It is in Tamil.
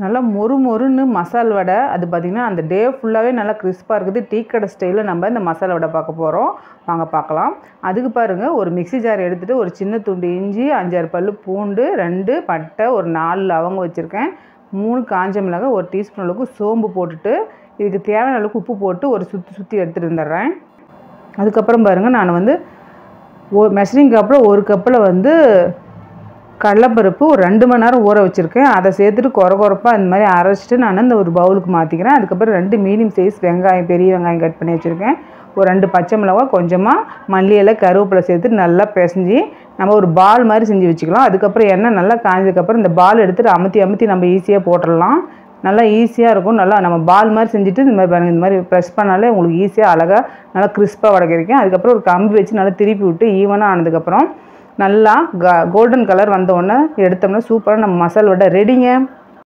நல்லா மொறு மொறுன்னு மசால் வடை. அது பார்த்திங்கன்னா அந்த டே ஃபுல்லாகவே நல்லா கிறிஸ்பாக இருக்குது. டீ கடை ஸ்டைலில் நம்ம இந்த மசாலா வடை பார்க்க போகிறோம். வாங்க பார்க்கலாம். அதுக்கு பாருங்கள், ஒரு மிக்ஸி ஜார் எடுத்துகிட்டு ஒரு சின்ன துண்டு இஞ்சி, 5-6 பல்லு பூண்டு, 2 பட்டை, ஒரு 4 லவங்கம் வச்சுருக்கேன், 3 காஞ்ச மிளகாய், 1 டீஸ்பூன் அளவுக்கு சோம்பு போட்டுட்டு இதுக்கு தேவையான அளவுக்கு உப்பு போட்டு ஒரு சுற்றி எடுத்துகிட்டு வந்துடுறேன். அதுக்கப்புறம் பாருங்கள், நான் வந்து மெஷரிங் கப்பில் 1 கப்பில் வந்து கடலைப்பருப்பு ஒரு 2 மணி நேரம் ஊற வச்சுருக்கேன். அதை சேர்த்துட்டு கொரப்பாக இந்த மாதிரி அரைச்சிட்டு நான் இந்த ஒரு பவுலுக்கு மாற்றிக்கிறேன். அதுக்கப்புறம் 2 மீடியம் சைஸ் வெங்காயம், பெரிய வெங்காயம் கட் பண்ணி வச்சுருக்கேன். ஒரு 2 பச்சை மிளகாய், கொஞ்சமாக மல்லி இலை, கருவேப்பிலை சேர்த்துட்டு நல்லா பிசைஞ்சு நம்ம ஒரு பால் மாதிரி செஞ்சு வச்சுக்கலாம். அதுக்கப்புறம் எண்ணெய் நல்லா காய்ஞ்சதுக்கப்புறம் இந்த பால் எடுத்துகிட்டு அமுத்தி நம்ம ஈஸியாக போட்டுடலாம். நல்லா ஈஸியாக இருக்கும். நல்லா நம்ம பால் மாதிரி செஞ்சுட்டு இந்த மாதிரி பாருங்கள், இந்த மாதிரி ப்ரெஸ் பண்ணாலே உங்களுக்கு ஈஸியாக அழகாக நல்லா கிறிஸ்பாக வடை கிடைக்கும். அதுக்கப்புறம் ஒரு கம்பி வச்சு நல்லா திருப்பி விட்டு ஈவனாக ஆனதுக்கப்புறம் நல்லா கோல்டன் கலர் வந்தோடனே எடுத்தோம்னா சூப்பராக நம்ம மசால் வடை ரெடிங்க.